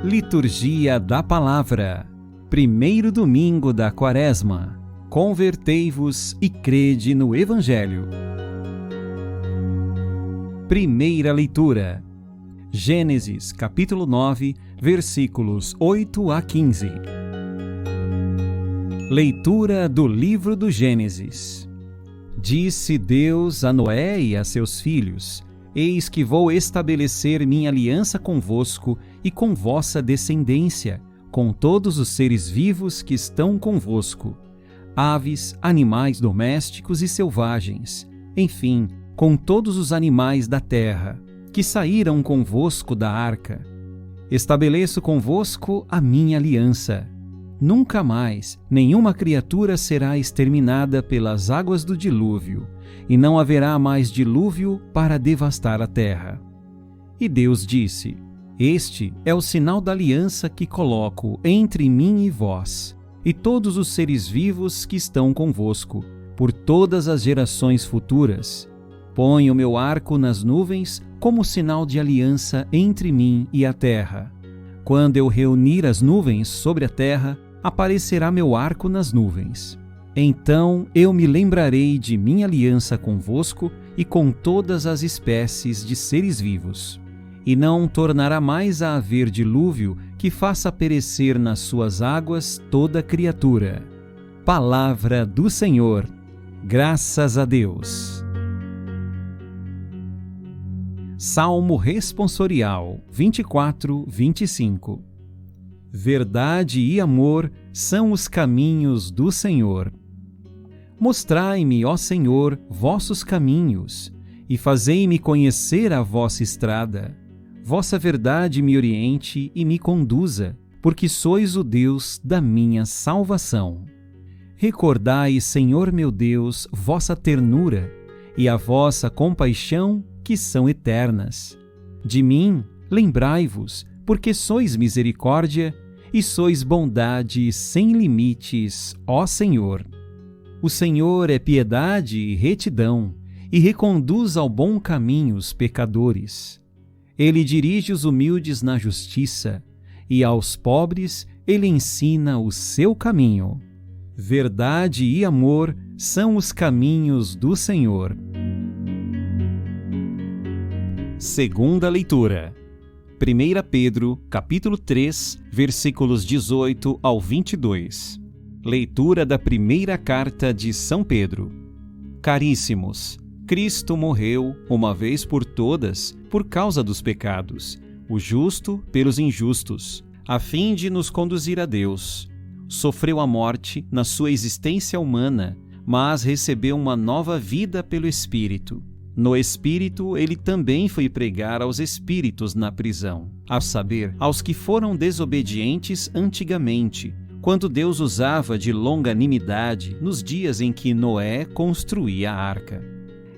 Liturgia da Palavra. Primeiro domingo da Quaresma. Convertei-vos e crede no Evangelho. Primeira leitura. Gênesis, capítulo 9, versículos 8 a 15. Leitura do livro do Gênesis. Disse Deus a Noé e a seus filhos: Eis que vou estabelecer minha aliança convosco e com vossa descendência, com todos os seres vivos que estão convosco, aves, animais domésticos e selvagens, enfim, com todos os animais da terra, que saíram convosco da arca. Estabeleço convosco a minha aliança. Nunca mais nenhuma criatura será exterminada pelas águas do dilúvio, e não haverá mais dilúvio para devastar a terra. E Deus disse: Este é o sinal da aliança que coloco entre mim e vós, e todos os seres vivos que estão convosco, por todas as gerações futuras. Ponho o meu arco nas nuvens como sinal de aliança entre mim e a terra. Quando eu reunir as nuvens sobre a terra, aparecerá meu arco nas nuvens. Então eu me lembrarei de minha aliança convosco e com todas as espécies de seres vivos. E não tornará mais a haver dilúvio que faça perecer nas suas águas toda criatura. Palavra do Senhor. Graças a Deus. Salmo Responsorial 24, 25. Verdade e amor são os caminhos do Senhor. Mostrai-me, ó Senhor, vossos caminhos, e fazei-me conhecer a vossa estrada. Vossa verdade me oriente e me conduza, porque sois o Deus da minha salvação. Recordai, Senhor meu Deus, vossa ternura e a vossa compaixão, que são eternas. De mim, lembrai-vos, porque sois misericórdia e sois bondade sem limites, ó Senhor. O Senhor é piedade e retidão, e reconduz ao bom caminho os pecadores. Ele dirige os humildes na justiça, e aos pobres ele ensina o seu caminho. Verdade e amor são os caminhos do Senhor. Segunda leitura. 1 Pedro, capítulo 3, versículos 18 ao 22. Leitura da primeira carta de São Pedro. Caríssimos, Cristo morreu, uma vez por todas, por causa dos pecados, o justo pelos injustos, a fim de nos conduzir a Deus. Sofreu a morte na sua existência humana, mas recebeu uma nova vida pelo Espírito. No Espírito, ele também foi pregar aos espíritos na prisão, a saber, aos que foram desobedientes antigamente, quando Deus usava de longanimidade nos dias em que Noé construía a arca.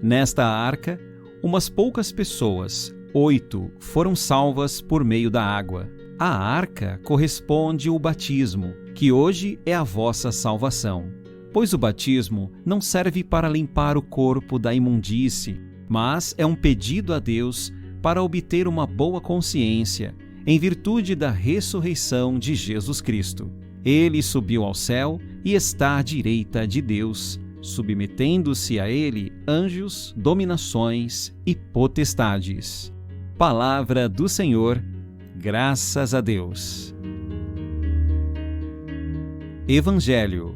Nesta arca, umas poucas pessoas, 8, foram salvas por meio da água. A arca corresponde ao batismo, que hoje é a vossa salvação. Pois o batismo não serve para limpar o corpo da imundície, mas é um pedido a Deus para obter uma boa consciência, em virtude da ressurreição de Jesus Cristo. Ele subiu ao céu e está à direita de Deus, submetendo-se a ele anjos, dominações e potestades. Palavra do Senhor, graças a Deus. Evangelho.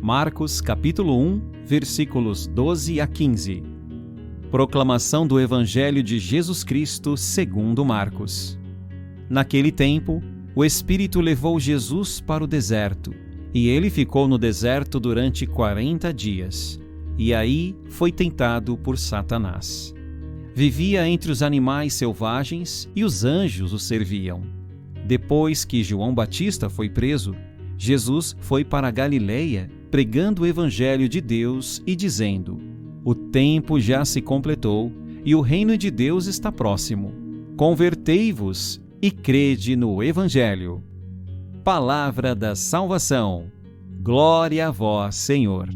Marcos, capítulo 1, versículos 12 a 15. Proclamação do Evangelho de Jesus Cristo segundo Marcos. Naquele tempo, o Espírito levou Jesus para o deserto, e ele ficou no deserto durante 40 dias, e aí foi tentado por Satanás. Vivia entre os animais selvagens e os anjos o serviam. Depois que João Batista foi preso, Jesus foi para a Galileia, pregando o Evangelho de Deus e dizendo: O tempo já se completou e o reino de Deus está próximo. Convertei-vos e crede no Evangelho. Palavra da salvação. Glória a vós, Senhor.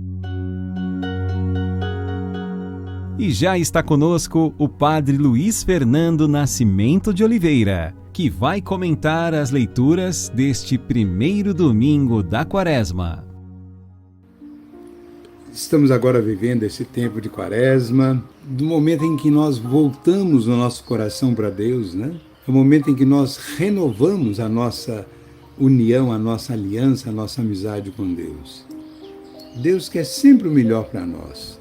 E já está conosco o Padre Luiz Fernando Nascimento de Oliveira, que vai comentar as leituras deste primeiro domingo da Quaresma. Estamos agora vivendo esse tempo de Quaresma, do momento em que nós voltamos o nosso coração para Deus, né? É o momento em que nós renovamos a nossa união, a nossa aliança, a nossa amizade com Deus. Deus quer sempre o melhor para nós.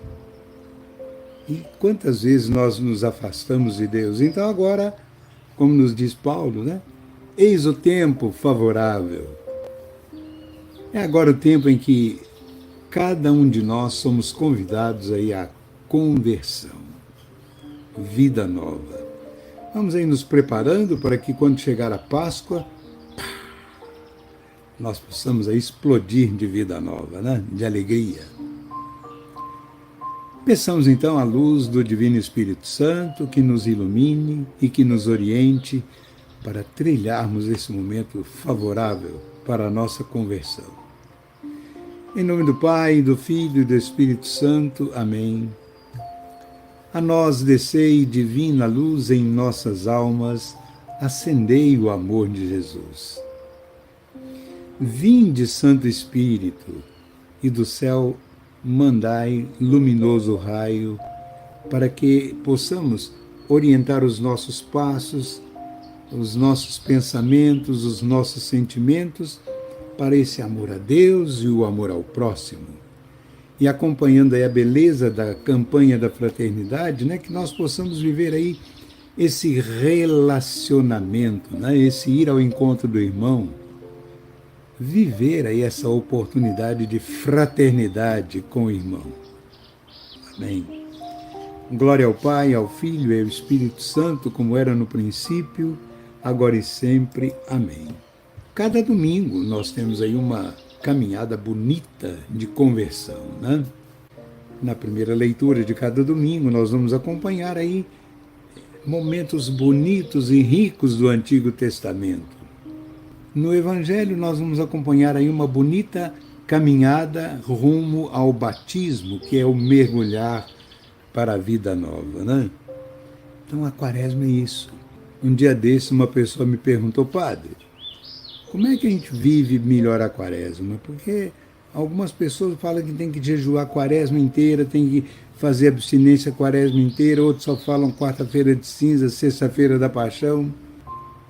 E quantas vezes nós nos afastamos de Deus? Então agora, como nos diz Paulo, né? Eis o tempo favorável. É agora o tempo em que cada um de nós somos convidados aí à conversão, vida nova. Vamos aí nos preparando para que quando chegar a Páscoa, nós possamos aí explodir de vida nova, né? De alegria. Peçamos então a luz do Divino Espírito Santo que nos ilumine e que nos oriente para trilharmos esse momento favorável para a nossa conversão. Em nome do Pai, do Filho e do Espírito Santo. Amém. A nós descei divina luz em nossas almas, acendei o amor de Jesus. Vinde, Santo Espírito, e do céu mandai luminoso raio, para que possamos orientar os nossos passos, os nossos pensamentos, os nossos sentimentos, para esse amor a Deus e o amor ao próximo. E acompanhando aí a beleza da campanha da fraternidade, né, que nós possamos viver aí esse relacionamento, né, esse ir ao encontro do irmão, viver aí essa oportunidade de fraternidade com o irmão. Amém. Glória ao Pai, ao Filho e ao Espírito Santo, como era no princípio, agora e sempre. Amém. Cada domingo nós temos aí uma caminhada bonita de conversão, né? Na primeira leitura de cada domingo nós vamos acompanhar aí momentos bonitos e ricos do Antigo Testamento. No Evangelho nós vamos acompanhar aí uma bonita caminhada rumo ao batismo, que é o mergulhar para a vida nova, né? Então a Quaresma é isso. Um dia desse uma pessoa me perguntou: padre, como é que a gente vive melhor a Quaresma? Porque algumas pessoas falam que tem que jejuar a Quaresma inteira, tem que fazer abstinência a Quaresma inteira, outros só falam quarta-feira de cinza, sexta-feira da paixão.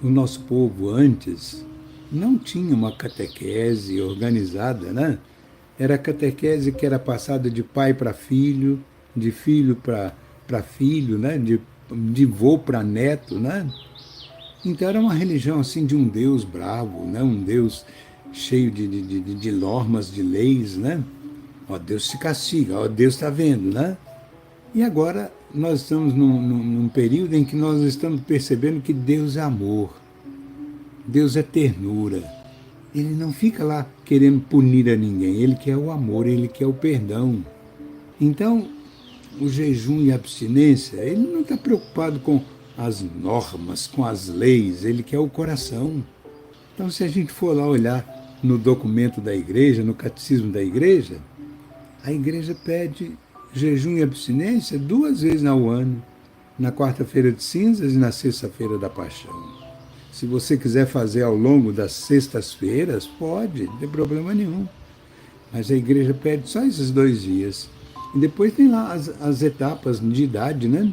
O nosso povo antes não tinha uma catequese organizada, né? Era a catequese que era passada de pai para filho, de filho para filho, né? De vô para neto, né? Então era uma religião assim de um Deus bravo, né? Um Deus cheio de normas, de leis, né? Ó, Deus se castiga, ó, Deus está vendo, né? E agora nós estamos num período em que nós estamos percebendo que Deus é amor, Deus é ternura. Ele não fica lá querendo punir a ninguém, Ele quer o amor, Ele quer o perdão. Então, o jejum e a abstinência, Ele não está preocupado com as normas, com as leis, Ele quer o coração. Então, se a gente for lá olhar no documento da igreja, no catecismo da igreja, a igreja pede jejum e abstinência 2 vezes ao ano, na quarta-feira de cinzas e na sexta-feira da paixão. Se você quiser fazer ao longo das sextas-feiras, pode, não tem problema nenhum. Mas a igreja pede só esses 2 dias. E depois tem lá as etapas de idade, né?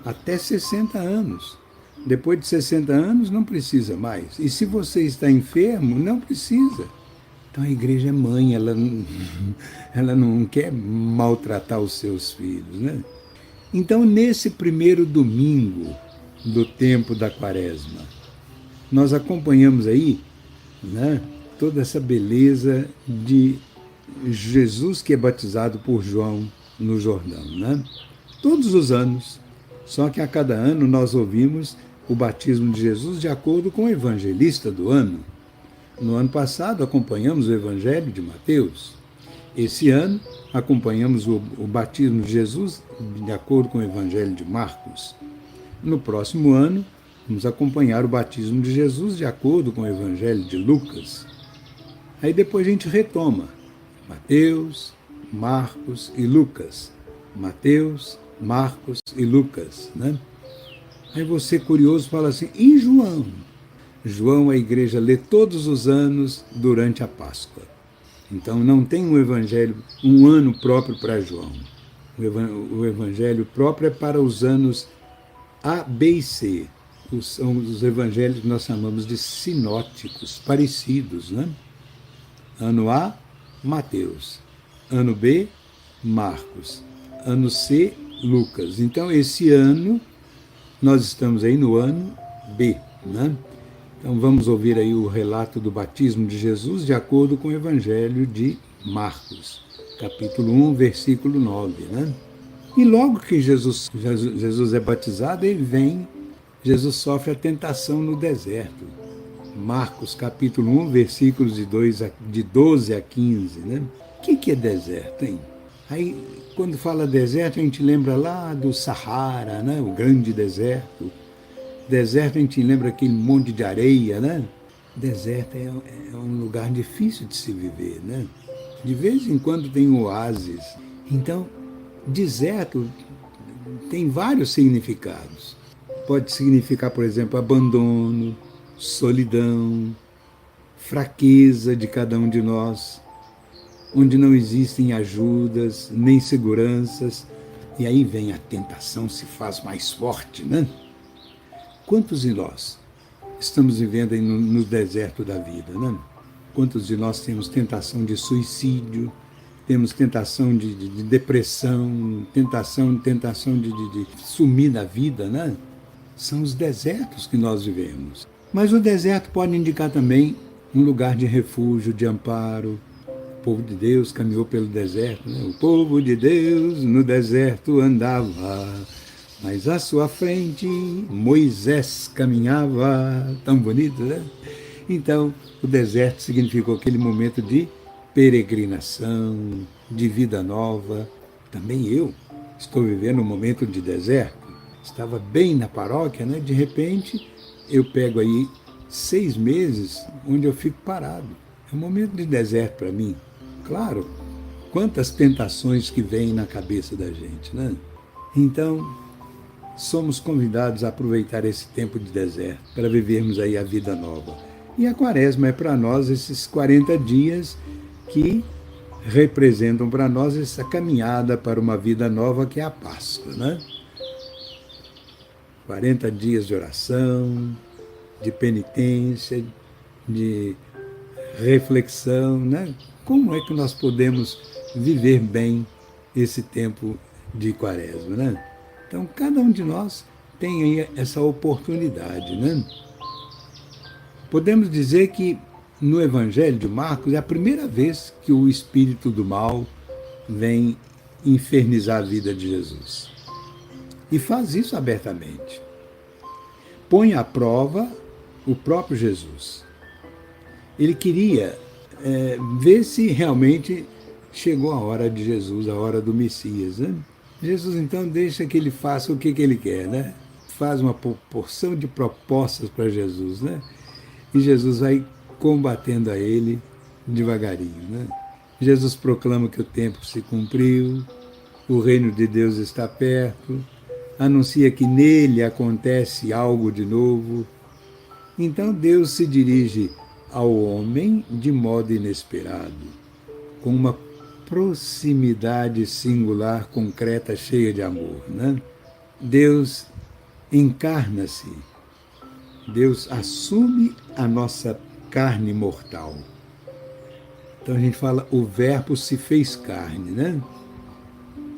Até 60 anos. Depois de 60 anos, não precisa mais. E se você está enfermo, não precisa. Então a igreja é mãe, ela não quer maltratar os seus filhos, né? Então, nesse primeiro domingo do tempo da Quaresma, nós acompanhamos aí, né, toda essa beleza de Jesus que é batizado por João no Jordão, né? Todos os anos. Só que a cada ano nós ouvimos o batismo de Jesus de acordo com o evangelista do ano. No ano passado acompanhamos o Evangelho de Mateus. Esse ano acompanhamos o batismo de Jesus de acordo com o Evangelho de Marcos. No próximo ano vamos acompanhar o batismo de Jesus de acordo com o Evangelho de Lucas. Aí depois a gente retoma Mateus, Marcos e Lucas. Mateus, Marcos e Lucas, né? Aí você, curioso, fala assim, e João? João a igreja lê todos os anos durante a Páscoa. Então não tem um evangelho, um ano próprio para João. O evangelho próprio é para os anos A, B e C. São os evangelhos que nós chamamos de sinóticos, parecidos, né? Ano A, Mateus. Ano B, Marcos. Ano C, Lucas. Então, esse ano, nós estamos aí no ano B, né? Então, vamos ouvir aí o relato do batismo de Jesus de acordo com o Evangelho de Marcos, capítulo 1, versículo 9, né? E logo que Jesus é batizado, Jesus sofre a tentação no deserto. Marcos, capítulo 1, versículos de 12 a 15, né? O que é deserto, hein? Aí, quando fala deserto, a gente lembra lá do Sahara, né? O grande deserto. Deserto, a gente lembra aquele monte de areia, né? Deserto é um lugar difícil de se viver, né? De vez em quando tem oásis. Então, deserto tem vários significados. Pode significar, por exemplo, abandono, solidão, fraqueza de cada um de nós, onde não existem ajudas, nem seguranças, e aí vem a tentação, se faz mais forte, né? Quantos de nós estamos vivendo aí no deserto da vida, né? Quantos de nós temos tentação de suicídio, temos tentação de depressão, tentação de sumir da vida, né? São os desertos que nós vivemos. Mas o deserto pode indicar também um lugar de refúgio, de amparo. O povo de Deus caminhou pelo deserto, né? O povo de Deus no deserto andava, mas à sua frente Moisés caminhava. Tão bonito, né? Então, o deserto significou aquele momento de peregrinação, de vida nova. Também eu estou vivendo um momento de deserto. Estava bem na paróquia, né? De repente, eu pego aí 6 meses onde eu fico parado. É um momento de deserto para mim. Claro, quantas tentações que vêm na cabeça da gente, né? Então, somos convidados a aproveitar esse tempo de deserto para vivermos aí a vida nova. E a Quaresma é para nós esses 40 dias que representam para nós essa caminhada para uma vida nova que é a Páscoa, né? 40 dias de oração, de penitência, de reflexão, né? Como é que nós podemos viver bem esse tempo de Quaresma, né? Então, cada um de nós tem aí essa oportunidade, né? Podemos dizer que no Evangelho de Marcos é a primeira vez que o espírito do mal vem infernizar a vida de Jesus. E faz isso abertamente. Põe à prova o próprio Jesus. Ele queria ver se realmente chegou a hora de Jesus, a hora do Messias, né? Jesus, então, deixa que ele faça o que ele quer, né? Faz uma porção de propostas para Jesus, né? E Jesus vai combatendo a ele devagarinho, né? Jesus proclama que o tempo se cumpriu, o reino de Deus está perto, anuncia que nele acontece algo de novo. Então Deus se dirige ao homem de modo inesperado, com uma proximidade singular, concreta, cheia de amor, né? Deus encarna-se, Deus assume a nossa carne mortal. Então a gente fala, o verbo se fez carne, né?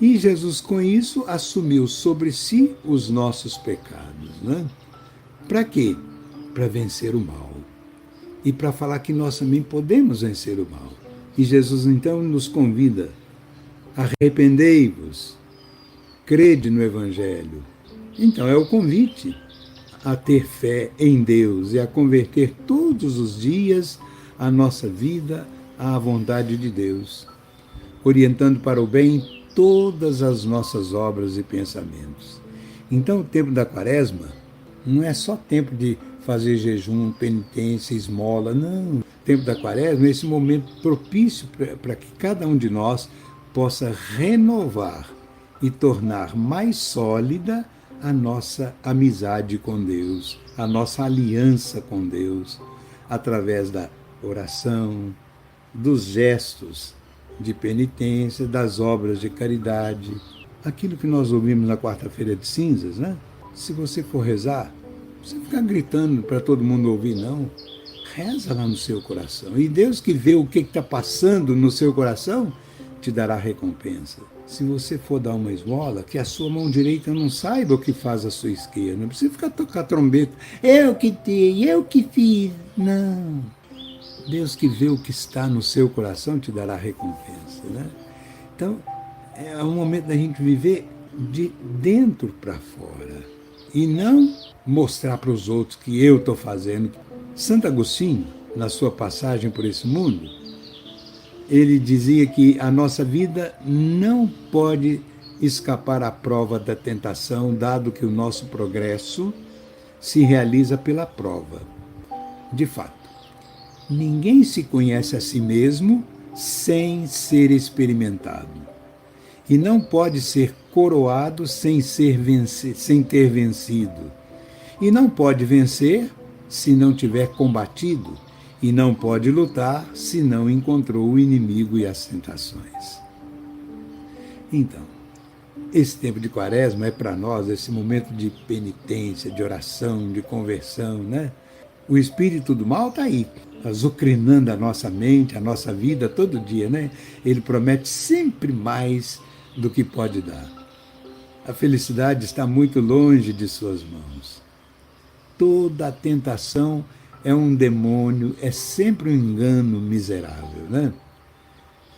E Jesus, com isso, assumiu sobre si os nossos pecados, né? Para quê? Para vencer o mal. E para falar que nós também podemos vencer o mal. E Jesus, então, nos convida, arrependei-vos, crede no Evangelho. Então, é o convite a ter fé em Deus e a converter todos os dias a nossa vida à vontade de Deus, orientando para o bem todas as nossas obras e pensamentos. Então, o tempo da Quaresma não é só tempo de fazer jejum, penitência, esmola, não. O tempo da Quaresma é esse momento propício para que cada um de nós possa renovar e tornar mais sólida a nossa amizade com Deus, a nossa aliança com Deus, através da oração, dos gestos de penitência, das obras de caridade. Aquilo que nós ouvimos na quarta-feira de cinzas, né? Se você for rezar, você ficar gritando para todo mundo ouvir, não. Reza lá no seu coração. E Deus, que vê o que está passando no seu coração, te dará recompensa. Se você for dar uma esmola, que a sua mão direita não saiba o que faz a sua esquerda. Não precisa ficar tocar trombeta. Eu que dei, eu que fiz. Não. Deus, que vê o que está no seu coração, te dará recompensa, né? Então, é um momento da gente viver de dentro para fora. E não mostrar para os outros que eu estou fazendo. Santo Agostinho, na sua passagem por esse mundo, ele dizia que a nossa vida não pode escapar à prova da tentação, dado que o nosso progresso se realiza pela prova. De fato, ninguém se conhece a si mesmo sem ser experimentado. E não pode ser coroado sem ter vencido. E não pode vencer se não tiver combatido. E não pode lutar se não encontrou o inimigo e as tentações. Então, esse tempo de Quaresma é para nós esse momento de penitência, de oração, de conversão, né? O espírito do mal está aí, azucrinando a nossa mente, a nossa vida todo dia, né? Ele promete sempre mais do que pode dar. A felicidade está muito longe de suas mãos. Toda a tentação é um demônio, é sempre um engano miserável, né?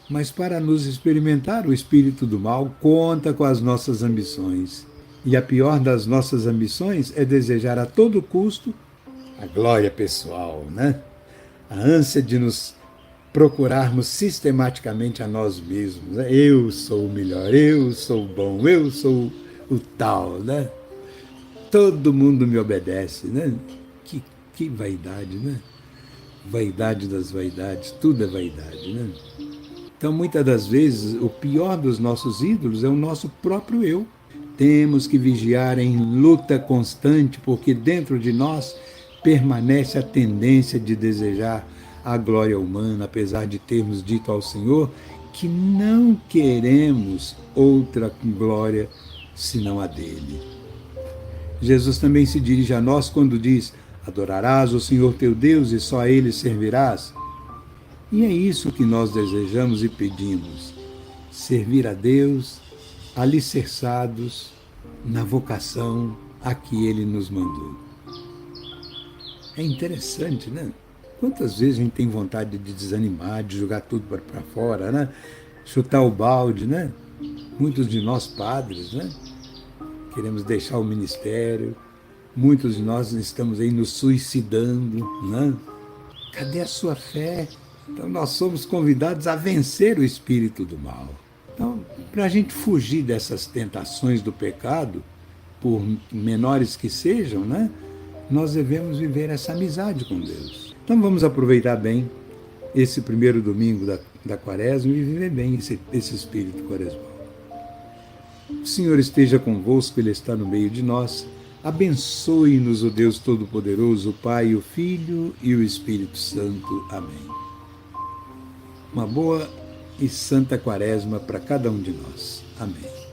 Mas para nos experimentar, o espírito do mal conta com as nossas ambições. E a pior das nossas ambições é desejar a todo custo a glória pessoal, né? A ânsia de nos procurarmos sistematicamente a nós mesmos, né? Eu sou o melhor, eu sou o bom, eu sou o tal, né? Todo mundo me obedece, né? Que vaidade, né? Vaidade das vaidades, tudo é vaidade, né? Então, muitas das vezes, o pior dos nossos ídolos é o nosso próprio eu. Temos que vigiar em luta constante, porque dentro de nós permanece a tendência de desejar a glória humana, apesar de termos dito ao Senhor que não queremos outra glória senão a dele. Jesus também se dirige a nós quando diz: adorarás o Senhor teu Deus e só a Ele servirás. E é isso que nós desejamos e pedimos: servir a Deus, alicerçados na vocação a que Ele nos mandou. É interessante, né? Quantas vezes a gente tem vontade de desanimar, de jogar tudo para fora, né? Chutar o balde, né? Muitos de nós padres, né? Queremos deixar o ministério. Muitos de nós estamos aí nos suicidando, né? Cadê a sua fé? Então nós somos convidados a vencer o espírito do mal. Então, para a gente fugir dessas tentações do pecado, por menores que sejam, né? Nós devemos viver essa amizade com Deus. Então vamos aproveitar bem esse primeiro domingo da Quaresma e viver bem esse espírito quaresmal. O Senhor esteja convosco, Ele está no meio de nós. Abençoe-nos o Deus Todo-Poderoso, o Pai, o Filho e o Espírito Santo. Amém. Uma boa e santa Quaresma para cada um de nós. Amém.